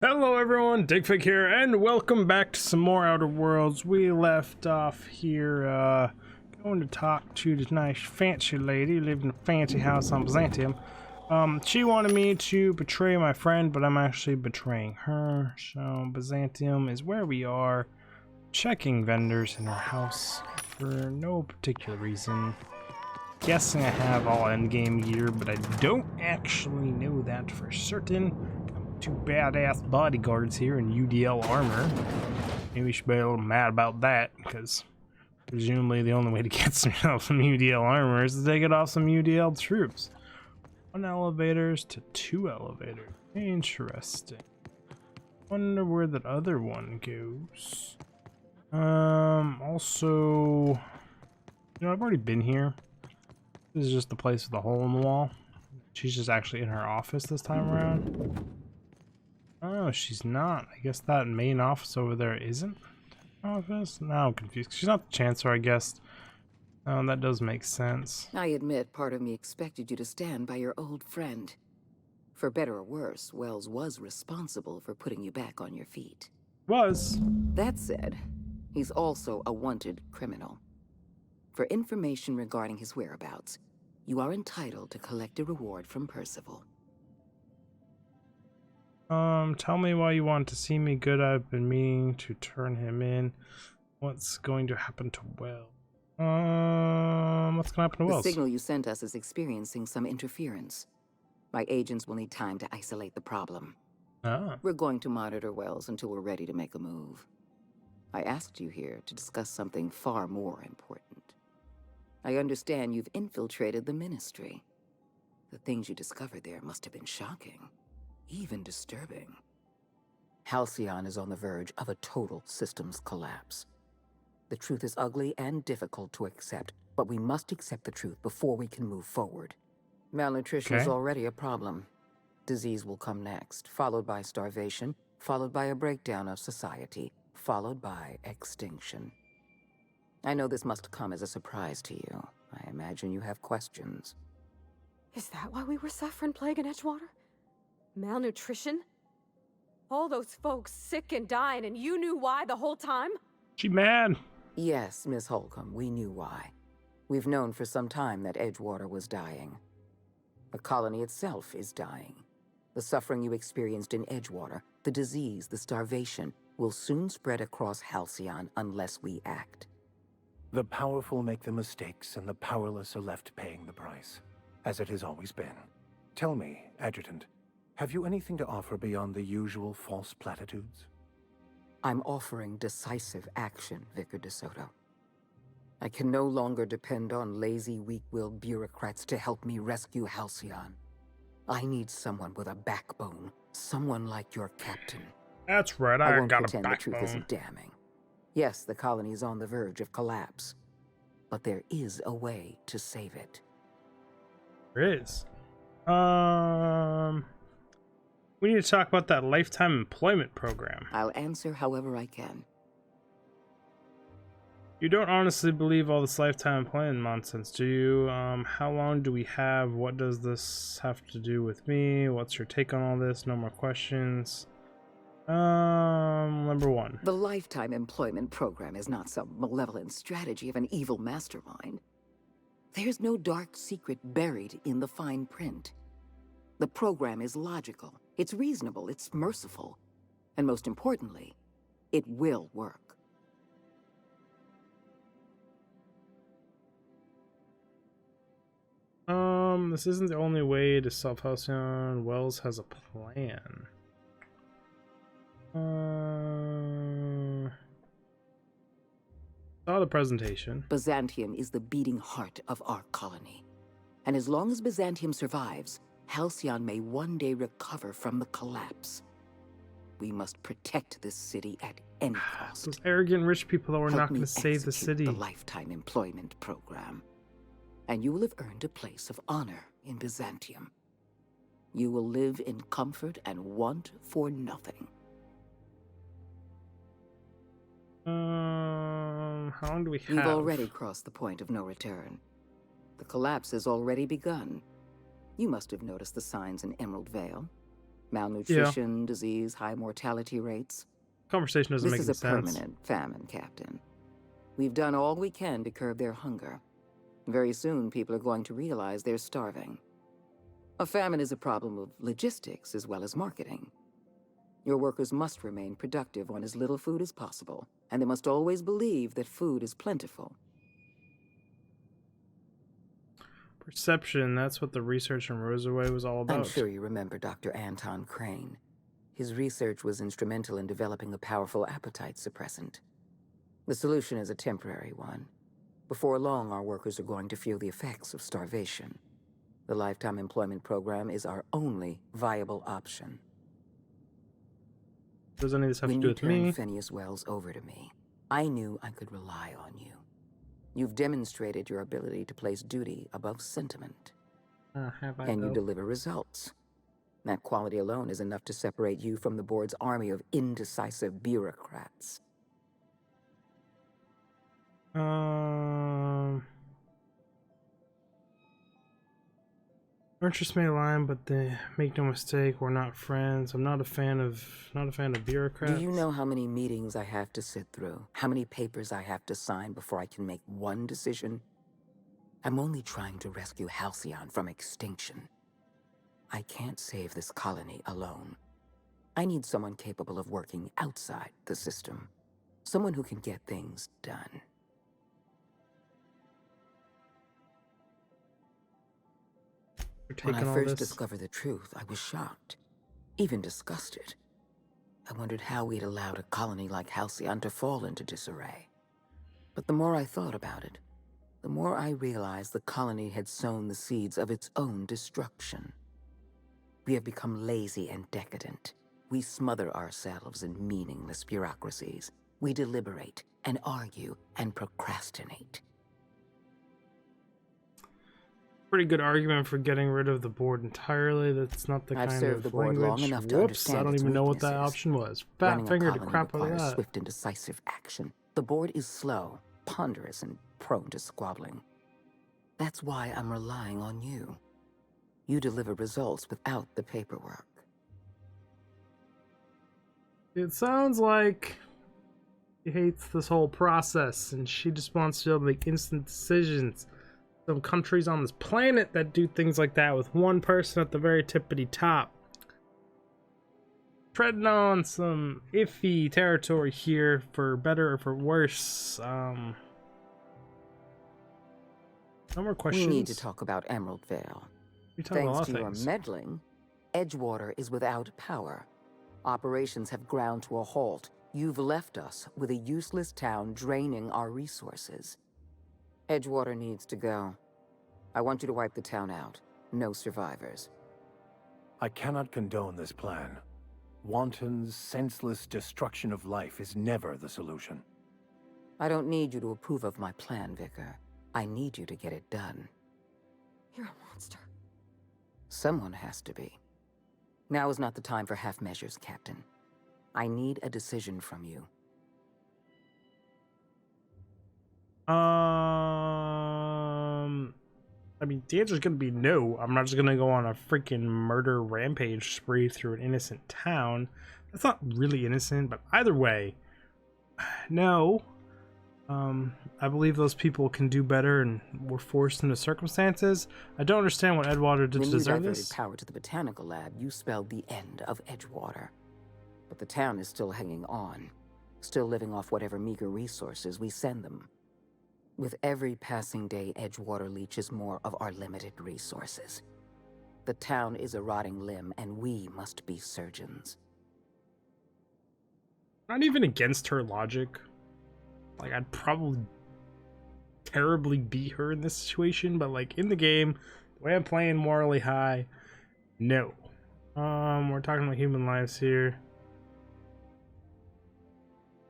Hello everyone, Digfig here, and welcome back to some more Outer Worlds. We left off here, going to talk to this nice fancy lady who lived in a fancy house on Byzantium. She wanted me to betray my friend, but I'm actually betraying her. So Byzantium is where we are, checking vendors in her house for no particular reason. Guessing I have all endgame gear, but I don't actually know that for certain. Two badass bodyguards here in UDL armor. Maybe we should be a little mad about that, because presumably the only way to get some UDL armor is to take it off some UDL troops. 1 elevators to 2 elevators. Interesting. Wonder where that other one goes. Also, I've already been here. This is just the place with the hole in the wall. She's just actually in her office this time around. Oh, she's not. I guess that main office over there isn't office? Now I'm confused. She's not the Chancellor, I guess. That does make sense. I admit part of me expected you to stand by your old friend. For better or worse, Wells was responsible for putting you back on your feet. Was. That said, he's also a wanted criminal. For information regarding his whereabouts, you are entitled to collect a reward from Percival. Tell me why you want to see me good. I've been meaning to turn him in. What's going to happen to Wells? What's gonna happen to Wells? The signal you sent us is experiencing some interference. My agents will need time to isolate the problem. We're going to monitor Wells until we're ready to make a move. I asked you here to discuss something far more important. I understand you've infiltrated the Ministry. The things you discovered there must have been shocking, even disturbing. Halcyon is on the verge of a total systems collapse. The truth is ugly and difficult to accept, but we must accept the truth before we can move forward. Malnutrition is already a problem. Disease will come next, followed by starvation, followed by a breakdown of society, followed by extinction. I know this must come as a surprise to you. I imagine you have questions. Is that why we were suffering plague in Edgewater? Malnutrition? All those folks sick and dying, and you knew why the whole time? She mad. Yes, Miss Holcomb, we knew why. We've known for some time that Edgewater was dying. The colony itself is dying. The suffering you experienced in Edgewater, the disease, the starvation, will soon spread across Halcyon unless we act. The powerful make the mistakes, and the powerless are left paying the price, as it has always been. Tell me, Adjutant, have you anything to offer beyond the usual false platitudes? I'm offering decisive action, Vicar DeSoto. I can no longer depend on lazy, weak-willed bureaucrats to help me rescue Halcyon. I need someone with a backbone, someone like your captain. That's right, I I won't got a pretend the truth backbone. isn't damning. Yes, the colony is on the verge of collapse, but there is a way to save it. There is. We need to talk about that lifetime employment program. I'll answer however I can. You don't honestly believe all this lifetime employment nonsense, do you? How long do we have? What does this have to do with me? What's your take on all this? No more questions. Number 1. The Lifetime Employment Program is not some malevolent strategy of an evil mastermind. There's no dark secret buried in the fine print. The program is logical, it's reasonable, it's merciful, and most importantly, it will work. This isn't the only way to solve Halcyon. Wells has a plan. Saw the presentation. Byzantium is the beating heart of our colony. And as long as Byzantium survives, Halcyon may one day recover from the collapse. We must protect this city at any cost. Those arrogant rich people that were not going to Help me save the execute city. the Lifetime Employment Program, and you will have earned a place of honor in Byzantium. You will live in comfort and want for nothing. How long do we have? You've already crossed the point of no return. The collapse has already begun. You must have noticed the signs in Emerald Vale. Malnutrition, disease, high mortality rates. Conversation doesn't make any sense. This is a permanent famine, Captain. We've done all we can to curb their hunger. Very soon, people are going to realize they're starving. A famine is a problem of logistics as well as marketing. Your workers must remain productive on as little food as possible, and they must always believe that food is plentiful. Perception, that's what the research in Rosaway was all about. I'm sure you remember Dr. Anton Crane. His research was instrumental in developing a powerful appetite suppressant. The solution is a temporary one. Before long, our workers are going to feel the effects of starvation. The Lifetime Employment Program is our only viable option. Does any of this have to do with me? When you turned Phineas Wells over to me, I knew I could rely on you. You've demonstrated your ability to place duty above sentiment. And you deliver results. That quality alone is enough to separate you from the board's army of indecisive bureaucrats. Our interests may align, but they make no mistake, we're not friends. I'm not a fan of bureaucrats. Do you know how many meetings I have to sit through? How many papers I have to sign before I can make one decision? I'm only trying to rescue Halcyon from extinction. I can't save this colony alone. I need someone capable of working outside the system. Someone who can get things done. When I first discovered the truth, I was shocked, even disgusted. I wondered how we'd allowed a colony like Halcyon to fall into disarray. But the more I thought about it, the more I realized the colony had sown the seeds of its own destruction. We have become lazy and decadent. We smother ourselves in meaningless bureaucracies. We deliberate and argue and procrastinate. Pretty good argument for getting rid of the board entirely. That's not the kind of the board language. Long enough to Whoops, I don't even know what that option was. Fat finger to crap out of that. Swift and decisive action. The board is slow, ponderous, and prone to squabbling. That's why I'm relying on you. You deliver results without the paperwork. It sounds like she hates this whole process, and she just wants to be able to make instant decisions. Some countries on this planet that do things like that with one person at the very tippity top. Treading on some iffy territory here, for better or for worse. No more questions. We need to talk about Emerald Vale. Thanks to your meddling, Edgewater is without power. Operations have ground to a halt. You've left us with a useless town draining our resources. Edgewater needs to go. I want you to wipe the town out. No survivors. I cannot condone this plan. Wanton, senseless destruction of life is never the solution. I don't need you to approve of my plan, Vicar. I need you to get it done. You're a monster. Someone has to be. Now is not the time for half measures, Captain. I need a decision from you. I mean, the answer's gonna be no. I'm not just gonna go on a freaking murder rampage spree through an innocent town. That's not really innocent, but either way, no. I believe those people can do better and were forced into circumstances. I don't understand what Edgewater did to deserve this. When you diverted power to the botanical lab, you spelled the end of Edgewater. But the town is still hanging on, still living off whatever meager resources we send them. With every passing day, Edgewater leeches more of our limited resources. The town is a rotting limb, and we must be surgeons. Not even against her logic. Like, I'd probably terribly beat her in this situation, but like in the game, the way I'm playing morally high, no. We're talking about human lives here.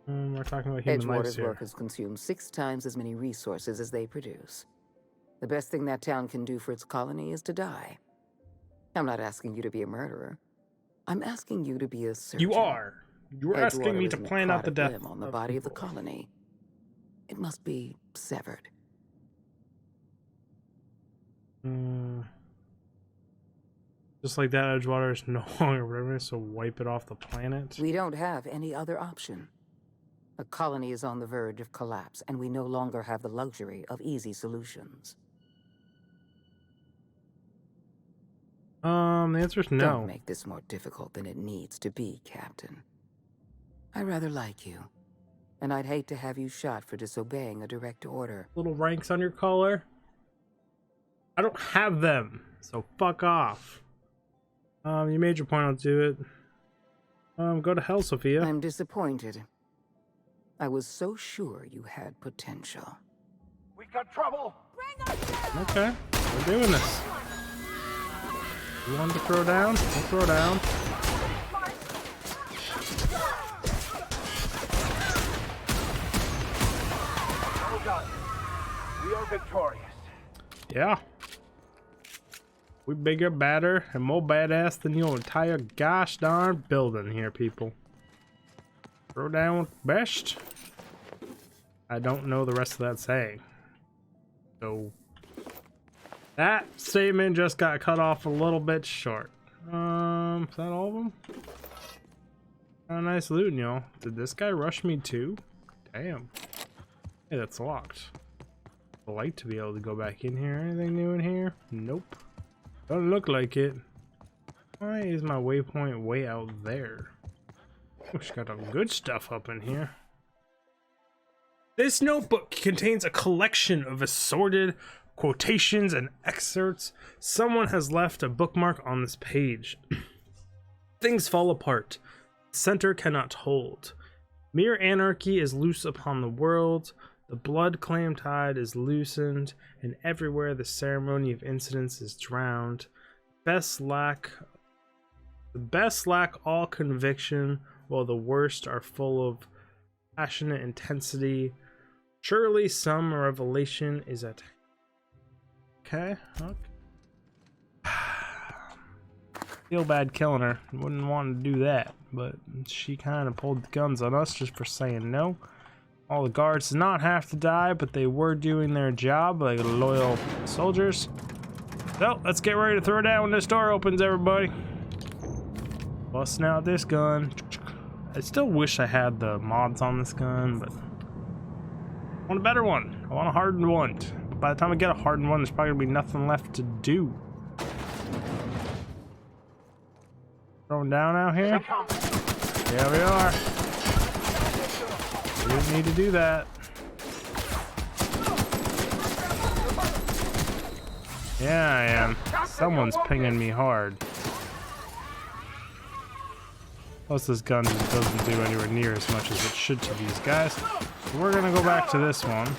We're talking about human lives here. Edgewater's workers consume 6 times as many resources as they produce. The best thing that town can do for its colony is to die. I'm not asking you to be a murderer. I'm asking you to be a surgeon. You are. You're asking me to plan out the death on the body of the colony. It must be severed. Just like that, Edgewater is no longer relevant, so wipe it off the planet. We don't have any other option. The colony is on the verge of collapse, and we no longer have the luxury of easy solutions. The answer is no. Don't make this more difficult than it needs to be, Captain. I rather like you, and I'd hate to have you shot for disobeying a direct order. Little ranks on your collar? I don't have them, so fuck off. You made your point, I'll do it. Go to hell, Sophia. I'm disappointed. I was so sure you had potential. We got trouble! Okay, we're doing this. You want to throw down? We'll throw down. Well done. We are victorious. Yeah. We bigger, badder, and more badass than your entire gosh darn building here, people. Throw down with best. I don't know the rest of that saying. So that statement just got cut off a little bit short. Is that all of them? Oh, nice looting, y'all. Did this guy rush me too? Damn. Hey, that's locked. I'd like to be able to go back in here. Anything new in here? Nope. Doesn't look like it. Why is my waypoint way out there? Oh, she's got some good stuff up in here. This notebook contains a collection of assorted quotations and excerpts. Someone has left a bookmark on this page. Things fall apart. The center cannot hold. Mere anarchy is loose upon the world. The blood-claim tide is loosened, and everywhere the ceremony of incidents is drowned. The best lack all conviction, while the worst are full of passionate intensity. Surely some revelation is at hand. Okay. Feel bad killing her. Wouldn't want to do that, but she kind of pulled the guns on us just for saying no. All the guards did not have to die, but they were doing their job like loyal soldiers. So, let's get ready to throw down when this door opens, everybody. Busting out this gun. I still wish I had the mods on this gun, but I want a better one. I want a hardened one. But by the time I get a hardened one, there's probably gonna be nothing left to do. Throwing down out here? Yeah, we are. We didn't need to do that. Yeah, I am. Someone's pinging me hard. Plus, this gun just doesn't do anywhere near as much as it should to these guys. So we're gonna go back to this one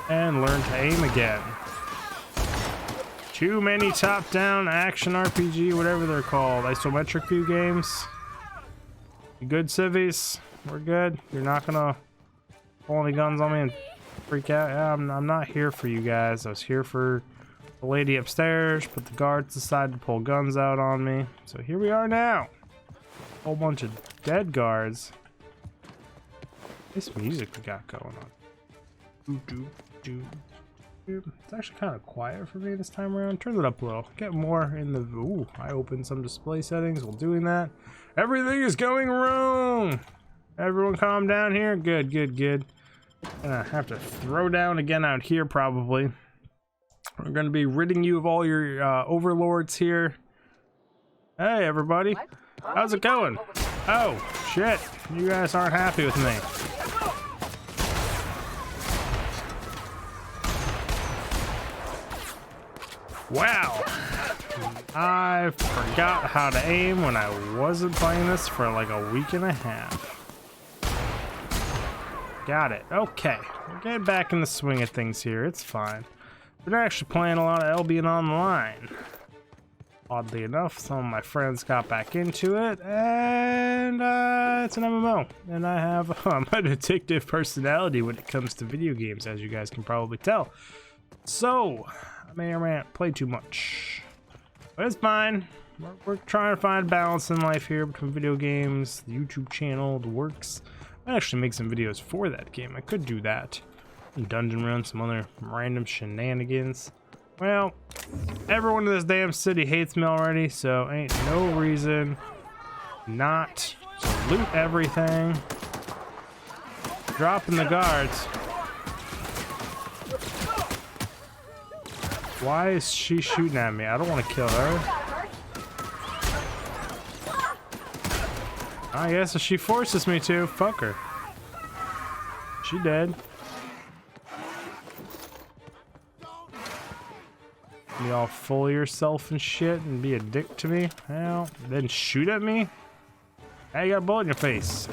and learn to aim again. Too many top-down action RPG, whatever they're called, isometric view games. You good, civvies? We're good. You're not gonna pull any guns on me and freak out. Yeah, I'm not here for you guys. I was here for the lady upstairs, but the guards decided to pull guns out on me. So here we are now. Whole bunch of dead guards. This music we got going on. It's actually kind of quiet for me this time around. Turn it up a little. Get more in the... Ooh, I opened some display settings while doing that. Everything is going wrong! Everyone calm down here. Good, good, good. I have to throw down again out here, probably. We're going to be ridding you of all your overlords here. Hey, everybody. How's it going? Oh, shit. You guys aren't happy with me. Wow. I forgot how to aim when I wasn't playing this for like a week and a half. Got it. Okay. We're getting back in the swing of things here. It's fine. We're not actually playing a lot of Albion Online. Oddly enough, some of my friends got back into it, and it's an MMO. And I have an addictive personality when it comes to video games, as you guys can probably tell. So, I may or may not play too much. But it's fine. We're trying to find balance in life here between video games, the YouTube channel, the works. I might actually make some videos for that game. I could do that. Dungeon Run, some other random shenanigans. Well, everyone in this damn city hates me already, so ain't no reason not to loot everything. Dropping the guards. Why is she shooting at me? I don't want to kill her. I guess if she forces me to, fuck her. She dead. You all full of yourself and shit and be a dick to me? Well, then shoot at me? Hey, you got a bullet in your face.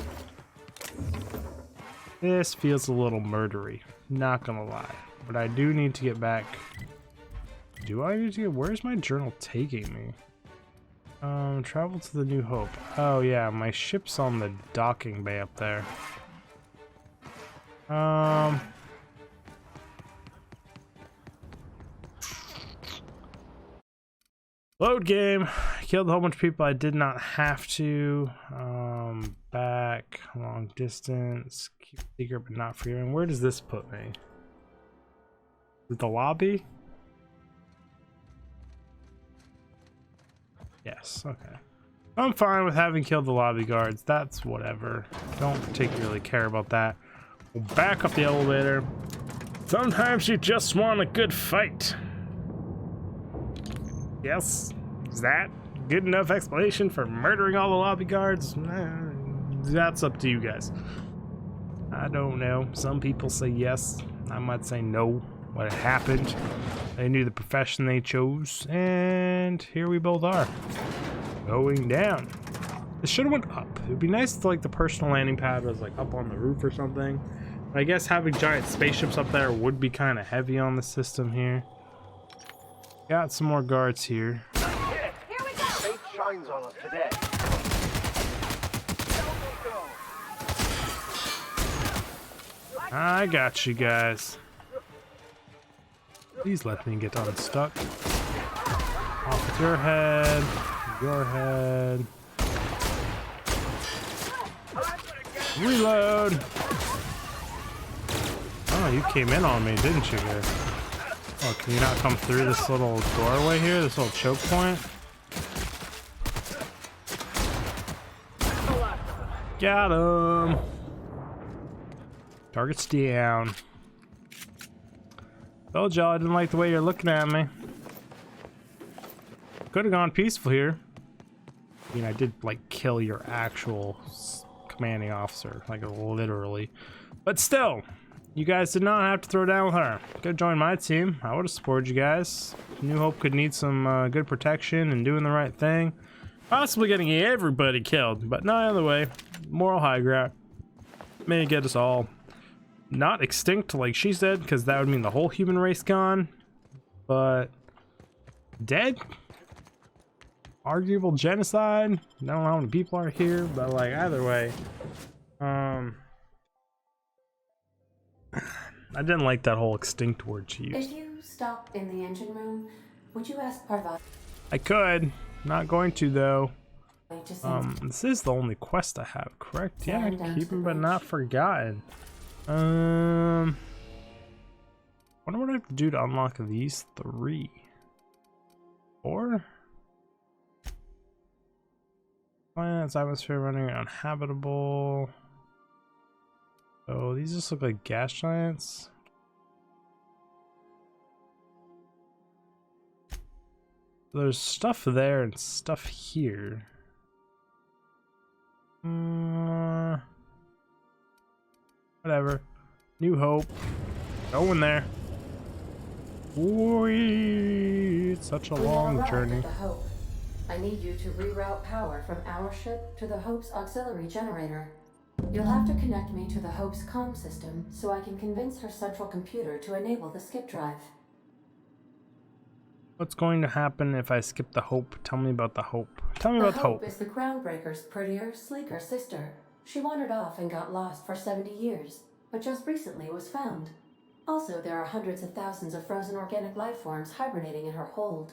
This feels a little murdery, not gonna lie. But I do need to get back. Do I need to get, where's my journal taking me? Travel to the New Hope. Oh yeah, my ship's on the docking bay up there. Load game. Killed a whole bunch of people I did not have to. Back, long distance, keep secret but not for you. And where does this put me? Is it the lobby? Yes, okay. I'm fine with having killed the lobby guards. That's whatever. Don't particularly care about that. We'll back up the elevator. Sometimes you just want a good fight. Yes, is that good enough explanation for murdering all the lobby guards? That's up to you guys. I don't know. Some people say yes. I might say no. What happened? They knew the profession they chose, and here we both are. Going down. This should have went up. It would be nice if like the personal landing pad was like up on the roof or something. But I guess having giant spaceships up there would be kind of heavy on the system here. Got some more guards here. Here we go. Fate shines on us today. I got you guys. Please let me get unstuck. Off with your head. Your head. Reload. Oh, you came in on me, didn't you here? Oh, can you not come through this little doorway here? This little choke point? Got him. Target's down. Told y'all I didn't like the way you're looking at me. Could have gone peaceful here. I mean, I did like kill your actual commanding officer, like literally. But still, you guys did not have to throw down with her. Go join my team. I would have supported you guys. New Hope could need some good protection and doing the right thing. Possibly getting everybody killed, but no other way. Moral high ground. May get us all not extinct like she said, because that would mean the whole human race gone. But dead? Arguable genocide? I don't know how many people are here, but like either way. I didn't like that whole extinct word she used. If you stop in the engine room, would you ask Parvati? I could. Not going to though. This is the only quest I have, correct? Yeah, keeping but not forgotten. Wonder what I have to do to unlock these 3. 4? Planets, atmosphere running uninhabitable. So these just look like gas giants. There's stuff there and stuff here. Whatever. New Hope. No one there. Whee! It's such a long journey. The Hope. I need you to reroute power from our ship to the Hope's auxiliary generator. You'll have to connect me to the Hope's comm system so I can convince her central computer to enable the skip drive. What's going to happen if I skip the Hope? Tell me about the Hope. Tell me about the Hope. The Hope is the Groundbreaker's prettier, sleeker sister. She wandered off and got lost for 70 years, but just recently was found. Also, there are hundreds of thousands of frozen organic life forms hibernating in her hold.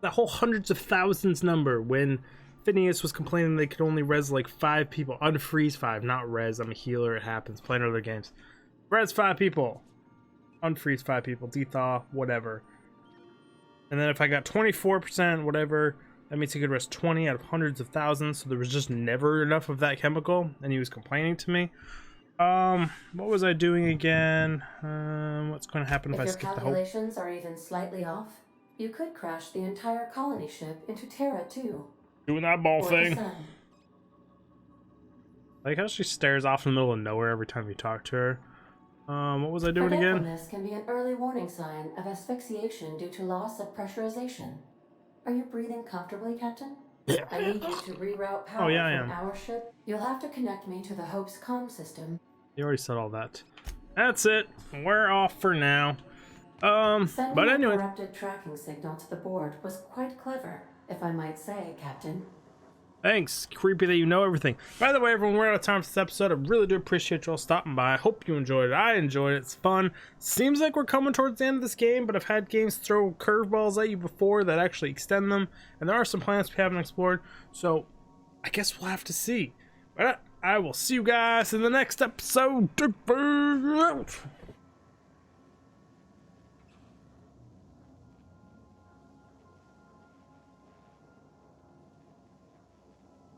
That whole hundreds of thousands number when Phineas was complaining they could only res like 5 people. Unfreeze 5, not res. I'm a healer, it happens. Playing other games. Res 5 people. Unfreeze 5 people. Dethaw, whatever. And then if I got 24%, whatever, that means he could rest 20 out of hundreds of thousands. So there was just never enough of that chemical, and he was complaining to me. What was I doing again? What's going to happen if I skip the hope? If your calculations are even slightly off, you could crash the entire colony ship into Terra too. Doing that ball Or thing. the sun. Like how she stares off in the middle of nowhere every time you talk to her. What was I doing again? Forgetfulness can be an early warning sign of asphyxiation due to loss of pressurization. Are you breathing comfortably, Captain? I need you to reroute power Oh, yeah, I from am. our ship. You'll have to connect me to the Hope's comm system. You already said all that. That's it. We're off for now. Sending But a anyway. corrupted tracking signal to the board was quite clever, if I might say, Captain. Thanks. Creepy that you know everything. By the way, everyone, we're out of time for this episode. I really do appreciate you all stopping by. I hope you enjoyed it. I enjoyed it. It's fun. Seems like we're coming towards the end of this game, but I've had games throw curveballs at you before that actually extend them, and there are some planets we haven't explored, so I guess we'll have to see. But I will see you guys in the next episode.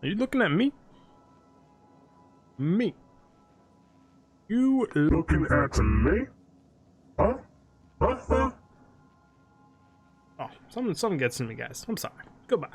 Are you looking at me? Me. You looking at me? Huh? Huh? Oh, something gets in me, guys. I'm sorry. Goodbye.